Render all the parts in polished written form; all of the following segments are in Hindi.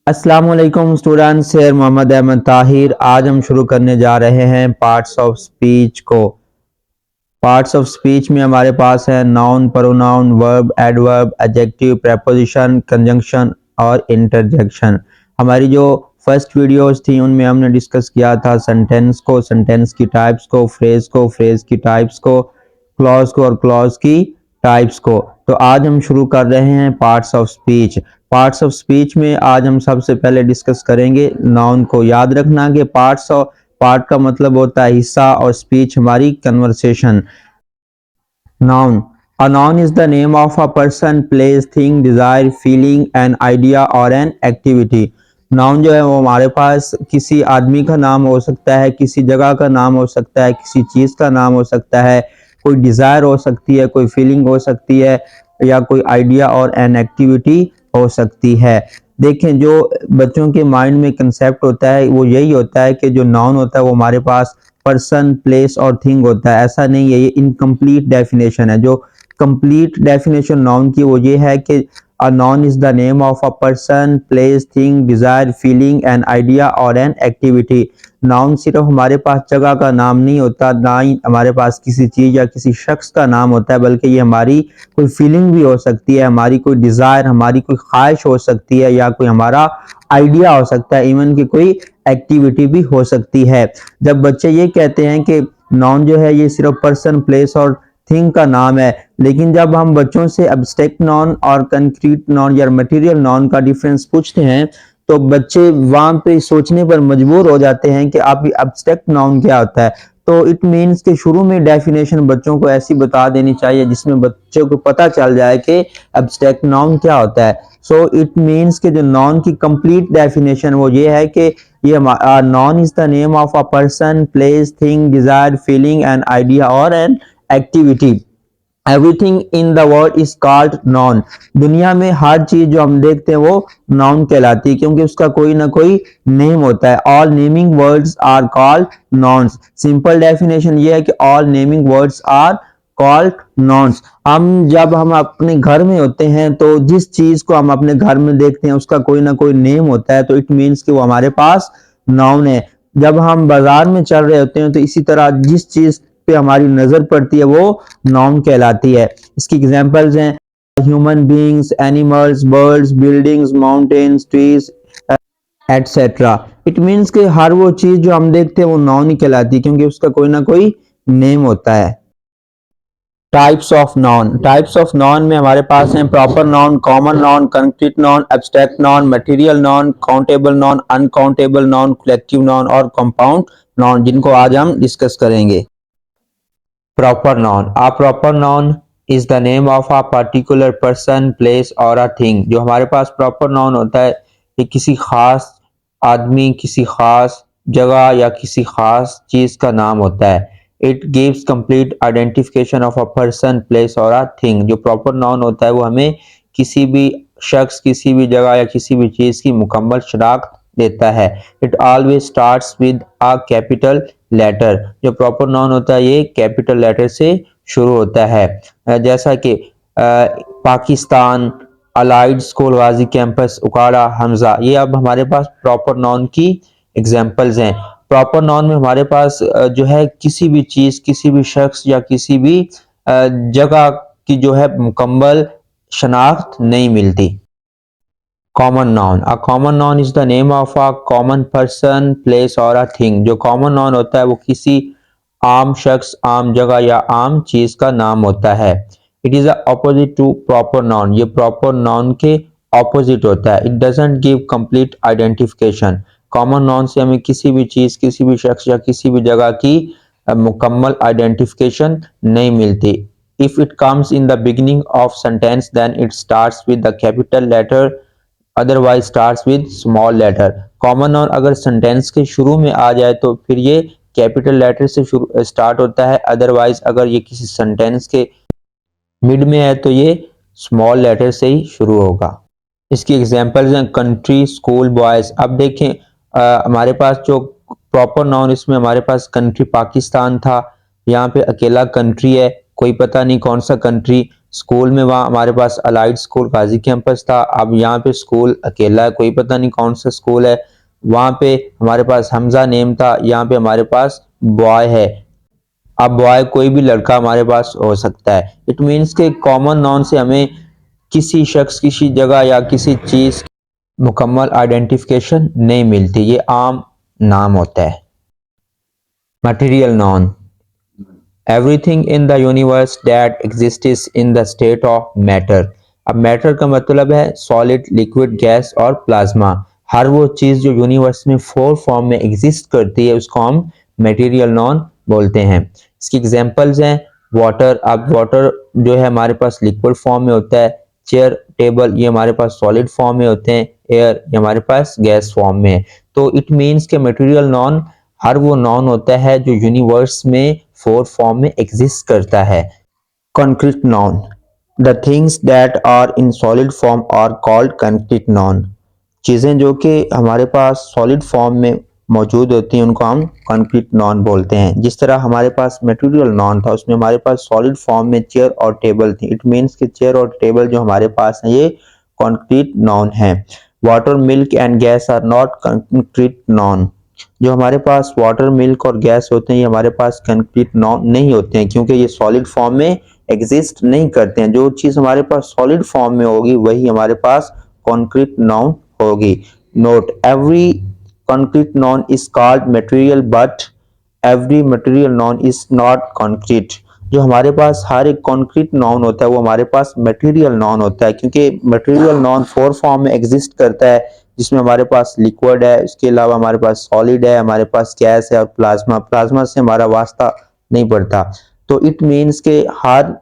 अस्सलाम वालेकुम स्टूडेंट्स, शेर मोहम्मद अहमद ताहिर। आज हम शुरू करने जा रहे हैं पार्ट्स ऑफ स्पीच को। पार्ट्स ऑफ स्पीच में हमारे पास है noun, pronoun, verb, adverb, adjective, preposition, conjunction और इंटरजेक्शन। हमारी जो फर्स्ट वीडियोस थी उनमें हमने डिस्कस किया था सेंटेंस को, सेंटेंस की टाइप्स को, फ्रेज की टाइप्स को, क्लॉज को और क्लॉज की टाइप्स को। तो आज हम शुरू कर रहे हैं parts of speech. Parts of speech में आज हम सबसे पहले डिस्कस करेंगे नाउन को। याद रखना कि पार्ट का मतलब होता है हिस्सा और स्पीच हमारी conversation. Noun, a noun is the name of a person, place, thing, desire, feeling, an idea और एन एक्टिविटी। नाउन जो है वो हमारे पास किसी आदमी का नाम हो सकता है, किसी जगह का नाम हो सकता है, किसी चीज का नाम हो सकता है, कोई डिजायर हो सकती है, कोई फीलिंग हो सकती है या कोई आइडिया और एन एक्टिविटी हो सकती है। देखें, जो बच्चों के माइंड में कंसेप्ट होता है वो यही होता है कि जो नाउन होता है वो हमारे पास पर्सन, प्लेस और थिंग होता है। ऐसा नहीं है, ये इनकम्प्लीट डेफिनेशन है। जो कंप्लीट डेफिनेशन नाउन की वो ये है कि a noun is the name of a person, place, thing, desire, feeling, an idea और एन एक्टिविटी। नाउन सिर्फ हमारे पास जगह का नाम नहीं होता, ना ही हमारे पास किसी चीज या किसी शख्स का नाम होता है, बल्कि ये हमारी कोई फीलिंग भी हो सकती है, हमारी कोई डिजायर, हमारी कोई ख्वाहिश हो सकती है या कोई हमारा आइडिया हो सकता है, इवन की कोई एक्टिविटी भी हो सकती है। जब बच्चे ये कहते हैं कि नाउन जो है ये सिर्फ पर्सन, प्लेस और थिंग का नाम है, लेकिन जब हम बच्चों से एब्स्ट्रैक्ट नाउन और कंक्रीट नाउन या मटेरियल नाउन का डिफरेंस पूछते हैं तो बच्चे वहां पे सोचने पर मजबूर हो जाते हैं कि आप एब्स्ट्रैक्ट नाउन क्या होता है। तो इट मीन्स के शुरू में डेफिनेशन बच्चों को ऐसी बता देनी चाहिए जिसमें बच्चों को पता चल जाए कि एब्स्ट्रैक्ट नाउन क्या होता है। सो इट मीन्स के जो नाउन की कंप्लीट डेफिनेशन वो ये है कि ये noun is the name of a person, place, thing, desire, feeling, an idea और an activity. Everything in the world is called noun. दुनिया में हर चीज जो हम देखते हैं वो नाउन कहलाती है, क्योंकि उसका कोई ना कोई नेम होता है। All naming words are called nouns. Simple definition ये है कि all naming words are called nouns. जब हम अपने घर में होते हैं तो जिस चीज को हम अपने घर में देखते हैं उसका कोई ना कोई नेम होता है, तो इट मीन्स कि वो हमारे पास नाउन है। जब हम बाजार में चल रहे होते हैं तो इसी तरह जिस चीज पे हमारी नजर पड़ती है वो नाउन कहलाती है। इसकी एग्जांपल्स हैं human beings, animals, birds, buildings, mountains, trees etcetera. It means कि हर वो चीज जो हम देखते हैं वो नाउन ही कहलाती है, क्योंकि उसका कोई ना कोई नेम होता है। Types of noun, types of noun में हमारे पास हैं proper noun, common noun, concrete noun, abstract noun, material noun, countable noun, uncountable noun, collective noun और कंपाउंड नाउन, जिनको आज हम डिस्कस करेंगे। Proper noun, a proper noun is the name of a particular person, place और अ थिंग। जो हमारे पास प्रॉपर नाउन होता है ये किसी खास आदमी, किसी खास जगह या किसी खास चीज का नाम होता है। It gives complete identification of a person, place और अ थिंग। जो प्रॉपर नाउन होता है वो हमें किसी भी शख्स, किसी भी जगह या किसी भी चीज की मुकम्मल शनाख्त देता है। It always starts with a capital letter. जो प्रॉपर नाउन होता है ये कैपिटल लेटर से शुरू होता है, जैसा कि पाकिस्तान, अलाइड स्कूल, गाजी कैंपस, उकाड़ा, हमजा। ये अब हमारे पास प्रॉपर नाउन की एग्जांपल्स हैं। प्रॉपर नाउन में हमारे पास जो है किसी भी चीज, किसी भी शख्स या किसी भी जगह की जो है मुकम्मल शनाख्त नहीं मिलती। Common noun, a common noun is the name of a common person, place और अ थिंग। जो कॉमन नाउन होता है वो किसी आम शख्स, आम जगह या आम चीज का नाम होता है। It is opposite to proper noun. ये प्रॉपर नाउन के ऑपोजिट होता है। It doesn't give complete identification. Common noun से हमें किसी भी चीज, किसी भी शख्स या किसी भी जगह की मुकम्मल आइडेंटिफिकेशन नहीं मिलती। If it comes in the beginning of sentence then it starts with the capital letter, otherwise starts with small letter. Common noun अगर सेंटेंस के शुरू में आ जाए तो फिर ये कैपिटल लेटर से शुरू स्टार्ट होता है, अदरवाइज अगर ये किसी सेंटेंस के मिड में है तो ये स्मॉल लेटर से ही शुरू होगा। इसकी एग्जांपल्स हैं कंट्री, स्कूल, बॉयज। अब देखें हमारे पास जो प्रॉपर नाउन, इसमें हमारे पास कंट्री पाकिस्तान था, यहाँ पे अकेला कंट्री है, कोई पता नहीं कौन सा कंट्री। स्कूल में वहाँ हमारे पास अलाइड स्कूल गाजी कैंपस था, अब यहाँ पे स्कूल अकेला है, कोई पता नहीं कौन सा स्कूल है। वहाँ पे हमारे पास हमजा नेम था, यहाँ पे हमारे पास बॉय है। अब बॉय कोई भी लड़का हमारे पास हो सकता है। इट मीन्स के कॉमन नाउन से हमें किसी शख्स, किसी जगह या किसी चीज मुकम्मल आइडेंटिफिकेशन नहीं मिलती, ये आम नाम होता है। Material noun, everything in the universe that exists in the state of matter. अब मैटर का मतलब है सॉलिड, लिक्विड, गैस और प्लाज्मा। हर वो चीज जो यूनिवर्स में फोर फॉर्म में एग्जिस्ट करती है उसको हम मटेरियल नाउन बोलते हैं। इसकी एग्जांपल्स हैं वाटर। अब वाटर जो है हमारे पास लिक्विड फॉर्म में होता है, चेयर, टेबल ये हमारे पास सॉलिड फॉर्म में होते हैं, एयर ये हमारे पास गैस फॉर्म में है। तो इट मीन्स के मटेरियल नाउन हर वो नाउन होता है जो यूनिवर्स में फोर फॉर्म में एग्जिस्ट करता है। Concrete noun, the things that are in solid form are called concrete noun. चीज़ें जो कि हमारे पास सॉलिड फॉर्म में मौजूद होती हैं उनको हम कॉन्क्रीट नाउन बोलते हैं। जिस तरह हमारे पास मटेरियल नाउन था उसमें हमारे पास सॉलिड फॉर्म में चेयर और टेबल थी, इट मीन्स कि चेयर और टेबल जो हमारे पास हैं ये कॉन्क्रीट नाउन है। Water, milk and gas are not concrete noun. जो हमारे पास वाटर, मिल्क और गैस होते हैं ये हमारे पास कंक्रीट नाउन नहीं होते हैं क्योंकि ये सॉलिड फॉर्म में एग्जिस्ट नहीं करते हैं। जो चीज हमारे पास सॉलिड फॉर्म में होगी वही हमारे पास कॉन्क्रीट नाउन होगी। Note, every concrete noun is called material but every material noun is not concrete. जो हमारे पास हर एक कॉन्क्रीट नाउन होता है वो हमारे पास मटेरियल नाउन होता है क्योंकि मटेरियल नाउन फोर फॉर्म में एग्जिस्ट करता है जिसमें हमारे पास लिक्विड है, इसके अलावा हमारे पास सॉलिड है, हमारे पास गैस है और प्लाज्मा। प्लाज्मा से हमारा वास्ता नहीं पड़ता। तो इट मीन्स के हर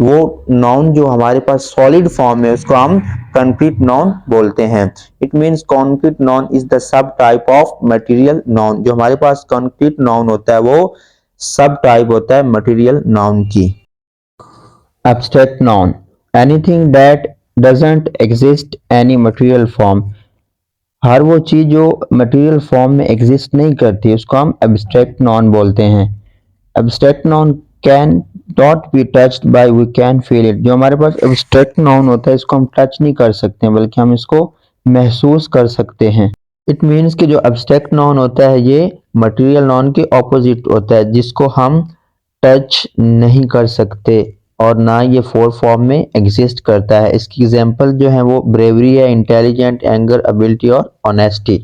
वो नाउन जो हमारे पास सॉलिड फॉर्म में उसको हम कंक्रीट नाउन बोलते हैं। It means concrete noun is the sub type of material noun. जो हमारे पास कंक्रीट नाउन होता है वो सब टाइप होता है मटेरियल नाउन की। Abstract noun, anything that doesn't exist any material form. हर वो चीज जो मटेरियल फॉर्म में एग्जिस्ट नहीं करती उसको हम एब्स्ट्रैक्ट नाउन बोलते हैं। Abstract noun can not be touched by, we can feel it. जो हमारे पास एब्स्ट्रैक्ट नाउन होता है इसको हम टच नहीं कर सकते हैं बल्कि हम इसको महसूस कर सकते हैं। इट मीन्स कि जो एब्स्ट्रैक्ट नाउन होता है ये मटेरियल नाउन के ऑपोजिट होता है जिसको हम टच नहीं कर सकते और ना ये फोर फॉर्म में एग्जिस्ट करता है। इसकी एग्जांपल जो है वो ब्रेवरी है, इंटेलिजेंट, एंगर, एबिलिटी और ऑनेस्टी।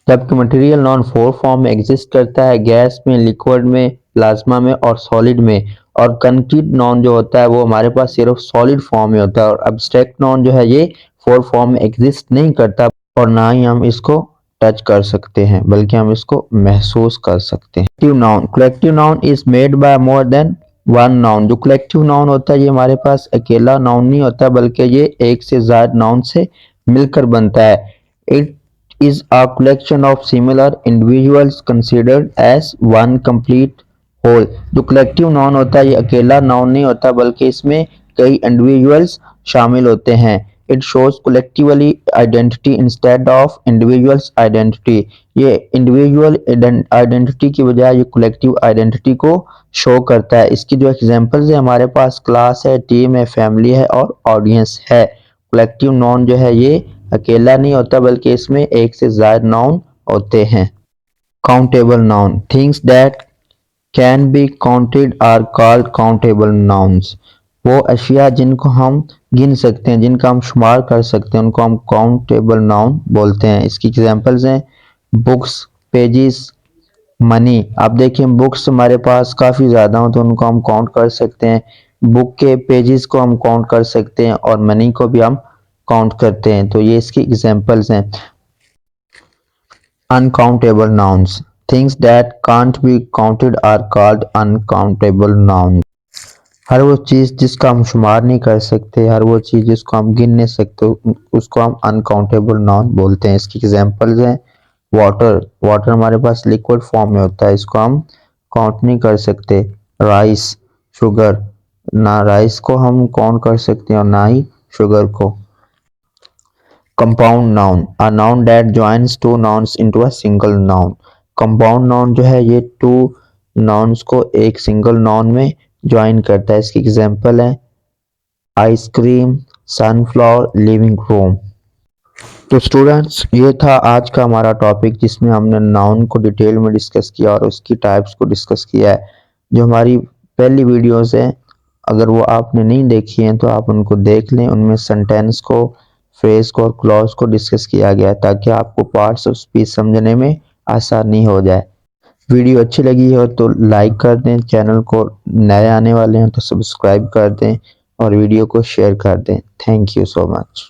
जबकि मटेरियल नॉन फोर फॉर्म में एग्जिस्ट करता है, गैस में, लिक्विड में, प्लाज्मा में और सॉलिड में। और कंक्रीट नॉन जो होता है वो हमारे पास सिर्फ सॉलिड फॉर्म में होता है। और एब्स्ट्रैक्ट नॉन जो है ये फोर फॉर्म में एग्जिस्ट नहीं करता और ना ही हम इसको टच कर सकते हैं बल्कि हम इसको महसूस कर सकते हैं। Collective noun, collective noun is made by more than one noun. जो कलेक्टिव नाउन होता है ये हमारे पास अकेला नाउन नहीं होता बल्कि ये एक से ज्यादा नाउन से मिलकर बनता है। It is a collection of similar individuals considered as one complete whole। जो कलेक्टिव नाउन होता है ये अकेला नाउन नहीं होता बल्कि इसमें कई इंडिविजुअल्स शामिल होते हैं। It shows collectively identity instead of individuals identity. ये इंडिविजुअल आइडेंटिटी की बजाय ये कलेक्टिव आइडेंटिटी को शो करता है। इसकी जो एग्जांपल्स है हमारे पास क्लास है, टीम है, फैमिली है और ऑडियंस है। कलेक्टिव नाउन जो है ये अकेला नहीं होता बल्कि इसमें एक से ज्यादा नाउन होते हैं। Countable noun, things that can be counted are called countable nouns. वो अशिया जिनको हम गिन सकते हैं, जिनका हम शुमार कर सकते हैं उनको हम काउंटेबल नाउन बोलते हैं। इसकी एग्जांपल्स हैं बुक्स, पेजेस, मनी। आप देखिए बुक्स हमारे पास काफ़ी ज़्यादा हो तो उनको हम काउंट कर सकते हैं, बुक के पेजेस को हम काउंट कर सकते हैं और मनी को भी हम काउंट करते हैं। तो ये इसकी एग्जांपल्स हैं। Uncountable nouns, things that can't be counted are called uncountable noun. हर वो चीज़ जिसका हम शुमार नहीं कर सकते, हर वो चीज़ जिसको हम गिन नहीं सकते उसको हम अनकाउंटेबल नाउन बोलते हैं। इसकी एग्जांपल्स हैं वाटर, वाटर हमारे पास लिक्विड फॉर्म में होता है, इसको हम काउंट नहीं कर सकते। राइस, शुगर, ना राइस को हम काउंट कर सकते हैं और ना ही शुगर को। Compound noun, a noun that joins two nouns into a single noun. Compound noun जो है ये टू नाउन्स को एक सिंगल नाउन में ज्वाइन करता है। इसकी एग्जांपल है आइसक्रीम, सनफ्लावर, लिविंग रूम। तो स्टूडेंट्स, ये था आज का हमारा टॉपिक जिसमें हमने नाउन को डिटेल में डिस्कस किया और उसकी टाइप्स को डिस्कस किया है। जो हमारी पहली वीडियोस हैं, अगर वो आपने नहीं देखी हैं तो आप उनको देख लें। उनमें सेंटेंस को, फ्रेज को और क्लॉज को डिस्कस किया गया है ताकि आपको पार्ट्स ऑफ स्पीच समझने में आसानी हो जाए। वीडियो अच्छी लगी हो तो लाइक कर दें, चैनल को नए आने वाले हैं तो सब्सक्राइब कर दें और वीडियो को शेयर कर दें। Thank you so much.